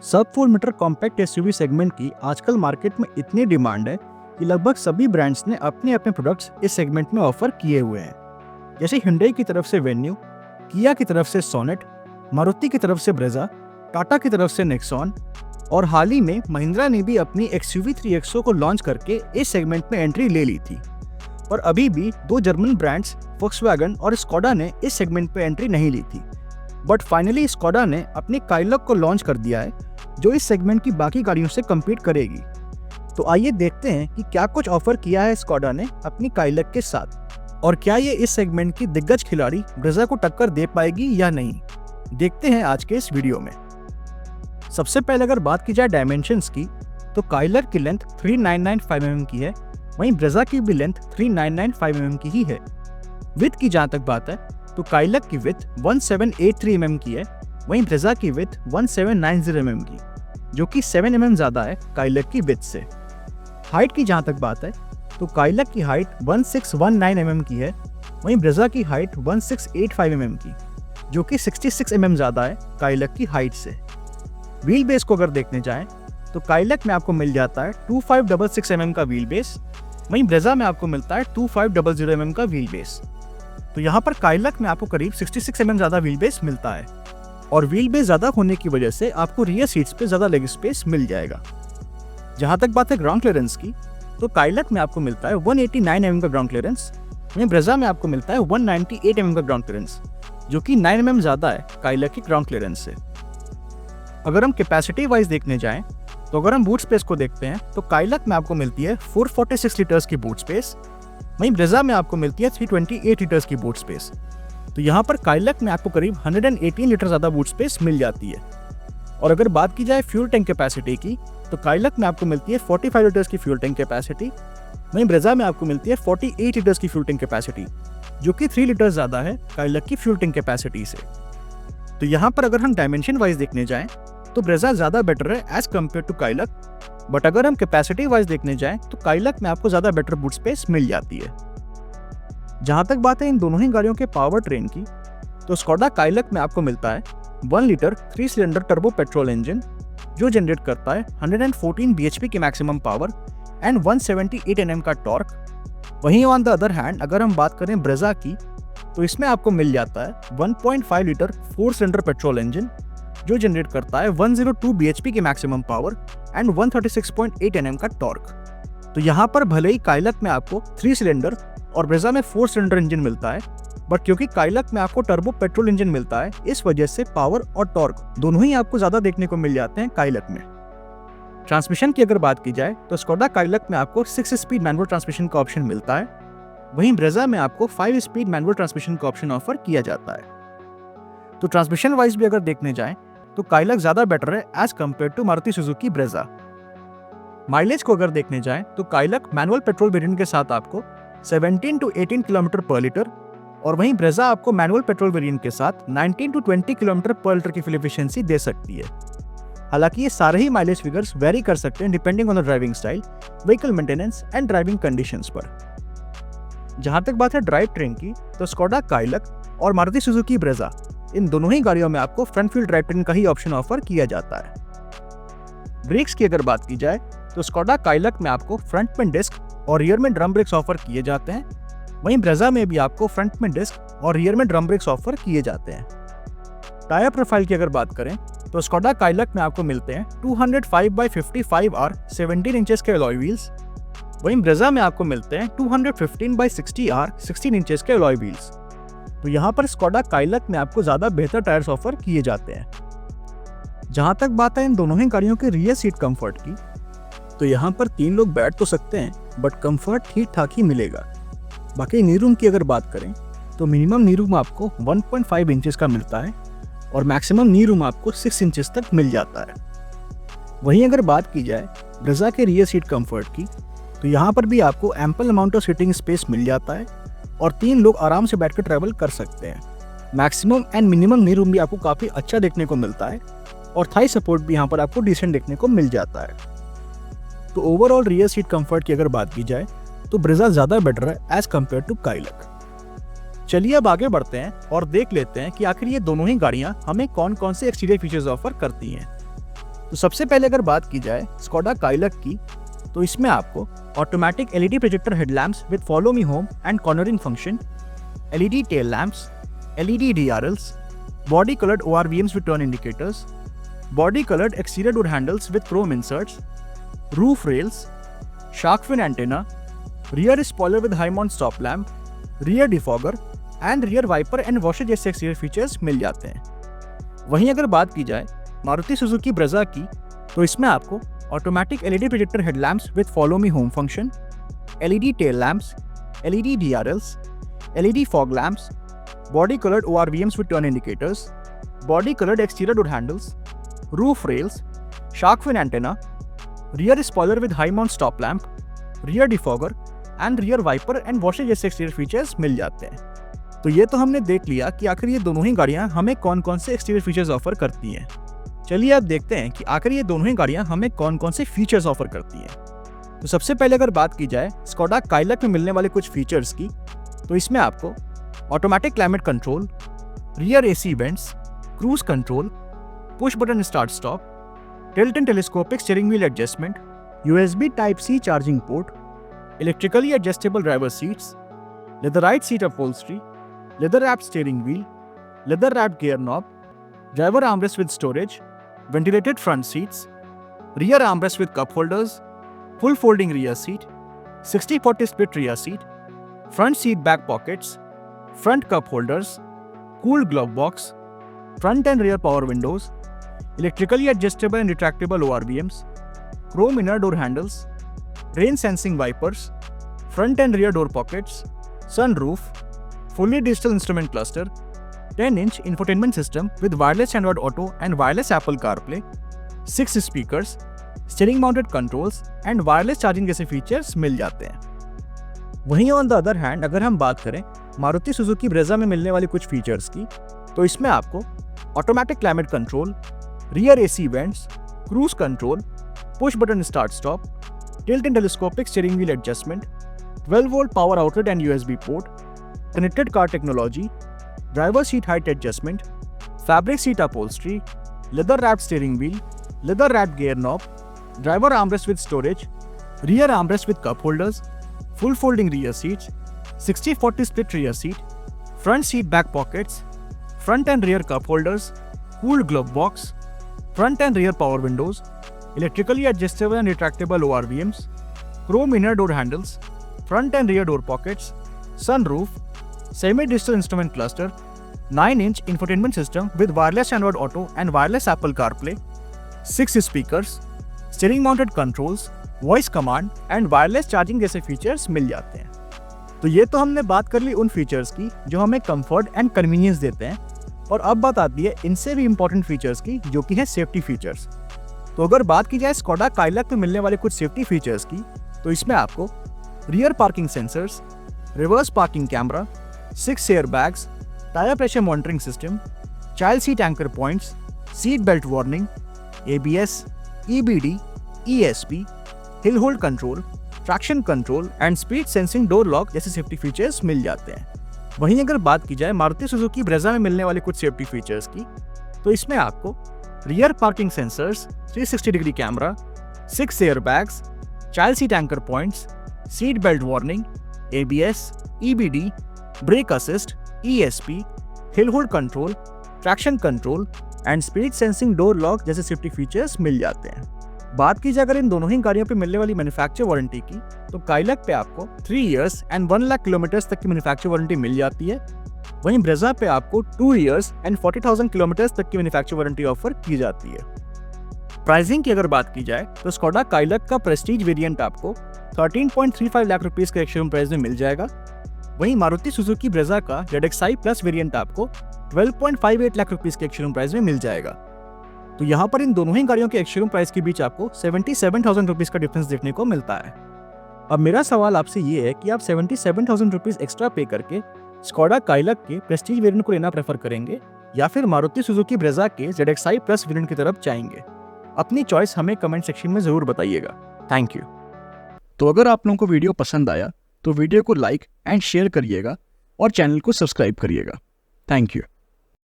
सब 4 metre compact SUV segment की आजकल मार्केट में इतनी डिमांड है कि लगभग सभी ब्रांड्स ने अपने अपने प्रोडक्ट्स इस सेगमेंट में ऑफर किए हुए हैं। जैसे Hyundai की तरफ से वेन्यू, किया की तरफ से सोनेट, मारुति की तरफ से ब्रेजा, टाटा की तरफ से नेक्सॉन और हाल ही में महिंद्रा ने भी अपनी XUV 3XO को लॉन्च करके इस सेगमेंट में एंट्री ले ली थी। पर अभी भी दो जर्मन ब्रांड्स फोक्सवैगन और स्कोडा ने इस सेगमेंट पे एंट्री नहीं ली थी। बट फाइनली स्कोडा ने अपनी काइलॉग को लॉन्च कर दिया है जो इस सेगमेंट की बाकी गाड़ियों से कम्पीट करेगी। तो आइए देखते हैं कि क्या कुछ ऑफर किया है स्कोडा ने अपनी काइलॉग के साथ और क्या ये इस सेगमेंट की दिग्गज खिलाड़ी ब्रेजा को टक्कर दे पाएगी या नहीं। देखते हैं आज के इस वीडियो में। सबसे पहले अगर बात की जाए डायमेंशंस की तो काइलॉग की लेंथ 3995 mm की है, वहीं ब्रेजा की भी लेंथ 3995 mm की ही है। विड्थ की जहाँ तक बात है तो काइलॉग की विड्थ 1783 mm की है, वहीं ब्रेजा की विड्थ 1790 mm की, जो कि 7 mm ज़्यादा है काइलॉग की विड्थ से। हाइट की जहाँ तक बात है तो काइलॉग की हाइट 1619 mm की है, वहीं ब्रेजा की हाइट 1685 mm की, जो कि 66 mm ज़्यादा है काइलॉग की हाइट से। व्हील बेस को अगर देखने जाएं तो काइलॉग में आपको मिल जाता है 2566 mm का व्हील बेस, वहीं ब्रेजा में आपको मिलता है 2500 mm का व्हील बेस। तो यहाँ पर काइलॉग में आपको करीब 66 mm ज़्यादा व्हील बेस मिलता है और व्हील बेस ज़्यादा होने की वजह से आपको रियर सीट्स पे ज़्यादा लेग स्पेस मिल जाएगा। जहाँ तक बात है ग्राउंड क्लियरेंस की तो काइलॉग में आपको मिलता है 189 mm का ग्राउंड क्लियरेंस, वहीं ब्रेजा में आपको मिलता है 198 mm का ग्राउंड क्लियरेंस, जो कि 9 mm ज़्यादा है काइलॉग की ग्राउंड क्लियरेंस से। अगर हम कैपेसिटी वाइज देखने जाएं तो अगर हम बूट स्पेस को देखते हैं तो काइलॉग में आपको मिलती है 446 लीटर्स की बूट स्पेस, वहीं ब्रेजा में आपको मिलती है 328 लीटर्स की बूट स्पेस। तो यहाँ पर काइलॉग में आपको करीब 118 लीटर ज़्यादा बूट स्पेस मिल जाती है। और अगर बात की जाए फ्यूल टैंक कैपेसिटी की तो काइलॉग में आपको मिलती है 45 लीटर्स की फ्यूल टैंक कैपेसिटी, वहीं ब्रेजा में आपको मिलती है 48 लीटर्स की फ्यूल टैंक कैपेसिटी, जो कि 3 लीटर ज़्यादा है काइलॉग की फ्यूल टैंक कैपेसिटी से। तो यहाँ पर अगर हम डायमेंशन वाइज देखने जाएं तो ब्रेजा ज़्यादा बेटर है एज कम्पेयर टू काइलॉग, बट अगर हम कैपेसिटी वाइज देखने जाएं तो काइलॉग में आपको ज़्यादा बेटर बूट स्पेस मिल जाती है। जहाँ तक बात है इन दोनों ही गाड़ियों के पावर ट्रेन की तो स्कोडा काइलॉग में आपको मिलता है 1 litre 3 cylinder turbo petrol engine जो जनरेट करता है 114 bhp की मैक्सिमम पावर एंड 178 Nm का टॉर्क। वहीं ऑन द अदर हैंड अगर हम बात करें ब्रेजा की तो इसमें आपको मिल जाता है 1.5 लीटर 4 सिलेंडर पेट्रोल इंजन जो जनरेट करता है 102 bhp की मैक्सिमम पावर एंड 136.8 Nm का टॉर्क। तो यहाँ पर भले ही काइलॉग में आपको 3 सिलेंडर और ब्रेजा में 4 सिलेंडर इंजन मिलता है, बट क्योंकि काइलॉग में आपको टर्बो पेट्रोल इंजन मिलता है इस वजह से पावर और टॉर्क दोनों ही आपको ज़्यादा देखने को मिल जाते हैं काइलॉग में। ट्रांसमिशन की अगर बात की जाए तो स्कोडा काइलॉग में आपको 6 स्पीड मैनुअल ट्रांसमिशन का ऑप्शन मिलता है, वहीं ब्रेजा में आपको 5 स्पीड मैनुअल ट्रांसमिशन का ऑप्शन ऑफर किया जाता है। तो ट्रांसमिशन वाइज भी अगर देखने जाएं तो काइलॉग ज़्यादा बेटर है as compare to Maruti Suzuki Brezza. Mileage को अगर देखने जाएं तो काइलॉग मैनुअल पेट्रोल वेरिएंट के साथ आपको 17 to 18 किलोमीटर पर लीटर और वहीं ब्रेजा आपको मैनुअल पेट्रोल वेरिएंट के साथ 19 to 20 किलोमीटर पर लीटर की फ्यूल एफिशिएंसी दे सकती है। हालांकि ये सारे ही माइलेज फिगर्स वेरी कर सकते हैं depending on the driving style, vehicle maintenance and driving conditions पर। जहां तक बात है ड्राइव ट्रेन की तो स्कोडा काइलॉग और मारुति सुजुकी ब्रेजा इन दोनों ही गाड़ियों में आपको फ्रंट व्हील ड्राइव ट्रेन का ही ऑप्शन ऑफर किया जाता है। ब्रेक्स की अगर बात की जाए तो स्कोडा काइलॉग में आपको फ्रंट में डिस्क और रियर में ड्रम ब्रेक्स ऑफर किए जाते हैं, वहीं ब्रेजा में भी आपको फ्रंट में डिस्क और रियर में ड्रम ब्रेक्स ऑफर किए जाते हैं। टायर प्रोफाइल की अगर बात करें तो स्कोडा काइलॉग में आपको मिलते हैं 205/55R 17 इंचेस के अलॉय व्हील्स, वहीं ब्रेजा में आपको मिलते हैं 215/60R 16 इंचेस के अलॉय व्हील्स। तो यहाँ पर स्कोडा काइलॉग में आपको ज़्यादा बेहतर टायर्स ऑफर किए जाते हैं। जहाँ तक बात है इन दोनों ही गाड़ियों के रियर सीट कंफर्ट की तो यहाँ पर 3 लोग बैठ तो सकते हैं बट कंफर्ट ठीक ठाक ही मिलेगा। बाकी नी रूम की अगर बात करें तो मिनिमम नी रूम आपको 1.5 इंचेस का मिलता है और मैक्सिमम नी रूम आपको 6 इंचेस तक मिल जाता है। वहीं अगर बात की जाए ब्रेजा के रियर सीट कंफर्ट की तो यहाँ पर भी आपको ample amount of seating space मिल जाता है और 3 लोग आराम से बैठकर ट्रैवल कर सकते हैं। Maximum and minimum knee room भी आपको काफ़ी अच्छा देखने को मिलता है और थाई सपोर्ट भी यहाँ पर आपको डिसेंट देखने को मिल जाता है। तो ओवरऑल रियर सीट कंफर्ट की अगर बात की जाए तो ब्रेजा ज़्यादा बेटर है एज कम्पेयर टू काइलॉग। चलिए अब आगे बढ़ते हैं और देख लेते हैं कि आखिर ये दोनों ही गाड़ियाँ हमें कौन कौन से एक्सटीरियर फीचर्स ऑफर करती हैं। तो सबसे पहले अगर बात की जाए स्कोडा काइलक की, तो इसमें आपको automatic LED projector headlamps with follow me home and cornering function, LED tail lamps, LED DRLs, body coloured ORVMs with turn indicators, body colored exterior door handles with chrome inserts, roof rails, shark fin antenna, rear spoiler with high mount stop lamp, rear defogger and rear wiper and washer जैसे exterior features मिल जाते हैं। वहीं अगर बात की जाए Maruti Suzuki Brezza की, तो इसमें आपको automatic LED projector headlamps with follow me home function, LED tail lamps, LED DRLs, LED fog lamps, body colored ORVMs with turn indicators, body colored exterior door handles, roof rails, shark fin antenna, rear spoiler with high mount stop lamp, rear defogger and rear wiper and washer जैसे exterior features मिल जाते हैं। तो ये तो हमने देख लिया कि आखिर ये दोनों ही गाड़ियां हमें कौन कौन से एक्सटीरियर फीचर्स ऑफर करती हैं। चलिए अब देखते हैं कि आखिर ये दोनों ही गाड़ियां हमें कौन कौन से फीचर्स ऑफर करती हैं। तो सबसे पहले अगर बात की जाए स्कोडा काइलक में मिलने वाले कुछ फीचर्स की, तो इसमें आपको automatic climate control, rear AC vents, cruise control, push button start stop, tilt and telescopic steering wheel adjustment, USB Type-C charging port, electrically adjustable driver seats, leatherette seat upholstery, leather wrapped steering wheel, leather wrapped gear knob, driver armrest with storage, ventilated front seats, rear armrest with cup holders, full folding rear seat, 60-40 split rear seat, front seat back pockets, front cup holders, cool glove box, front and rear power windows, electrically adjustable and retractable ORVMs, chrome inner door handles, rain sensing wipers, front and rear door pockets, sunroof, fully digital instrument cluster, 10-inch infotainment system with wireless Android Auto and wireless Apple CarPlay, 6 speakers, steering mounted controls and wireless charging जैसे features मिल जाते हैं। वहीं on the other hand अगर हम बात करें Maruti Suzuki Brezza में मिलने वाले कुछ फीचर्स की, तो इसमें आपको automatic climate control, rear AC vents, cruise control, push button start stop, tilt and telescopic steering wheel adjustment, 12 volt power outlet and USB port, connected car technology, driver seat height adjustment, fabric seat upholstery, leather wrapped steering wheel, leather wrapped gear knob, driver armrest with storage, rear armrest with cup holders, full folding rear seats, 60-40 split rear seat, front seat back pockets, front and rear cup holders, cooled glove box, front and rear power windows, electrically adjustable and retractable ORVMs, chrome inner door handles, front and rear door pockets, sunroof, semi-digital instrument cluster, 9-inch infotainment system with wireless Android Auto and wireless Apple CarPlay, 6 speakers, steering mounted controls, voice command and wireless charging जैसे features मिल जाते हैं। तो ये तो हमने बात कर ली उन फीचर्स की जो हमें कंफर्ट एंड कन्वीनियंस देते हैं, और अब बात आती है इनसे भी इंपॉर्टेंट फीचर्स की जो कि है सेफ्टी फीचर्स। तो अगर बात की जाए स्कोडा काइलक में मिलने वाले कुछ सेफ्टी फीचर्स की, तो इसमें आपको rear parking sensors, reverse parking camera, 6 air bags, tyre pressure monitoring system, child seat anchor points, seat belt warning, ABS, EBD, ESP, hill hold control, traction control and speed sensing door lock जैसे safety features मिल जाते हैं। वहीं अगर बात की जाए Maruti Suzuki Brezza में मिलने वाले कुछ सेफ्टी फीचर्स की, तो इसमें आपको rear parking sensors, 360 degree camera, 6 air bags, child seat anchor points, seat belt warning, ABS, EBD, brake assist, ESP, hill hold control, traction control and speed sensing door lock जैसे safety features मिल जाते हैं। बात की जाए अगर इन दोनों ही गाड़ियों पे मिलने वाली मैन्युफैक्चर वारंटी की, तो काइलक पे आपको 3 इयर्स एंड 1 लाख किलोमीटर्स तक की मैन्युफैक्चर वारंटी मिल जाती है। वहीं ब्रेजा पे आपको 2 इयर्स एंड 40,000 किलोमीटर्स तक की मैन्युफैक्चर वारंटी ऑफर की जाती है। प्राइसिंग की अगर बात की जाए तो स्कोडा काइलक का प्रेस्टीज वेरिएंट आपको 13.35 लाख रुपीस के एक्स-शोरूम प्राइस में मिल जाएगा। वहीं मारुति सुजुकी ब्रेजा का ZXi प्लस वेरिएंट आपको 12.58 लाख रुपीस के एक्स-शोरूम प्राइस में मिल जाएगा। तो यहाँ पर इन दोनों ही गाड़ियों के एक्स-शोरूम प्राइस के बीच आपको 77,000 रुपीस का डिफरेंस देखने को मिलता है। अब मेरा सवाल आपसे ये है कि आप 77,000 रुपीस एक्स्ट्रा पे करके स्कोडा काइलक के प्रेस्टीज वेरिएंट को लेना प्रेफर करेंगे या फिर मारुति सुजुकी ब्रेजा के ZXi प्लस वेरिएंट की तरफ जाएंगे? अपनी चॉइस हमें कमेंट सेक्शन में जरूर बताइएगा। Thank you. तो अगर आप लोगों को वीडियो पसंद आया तो वीडियो को लाइक एंड शेयर करिएगा और चैनल को सब्सक्राइब करिएगा। Thank you.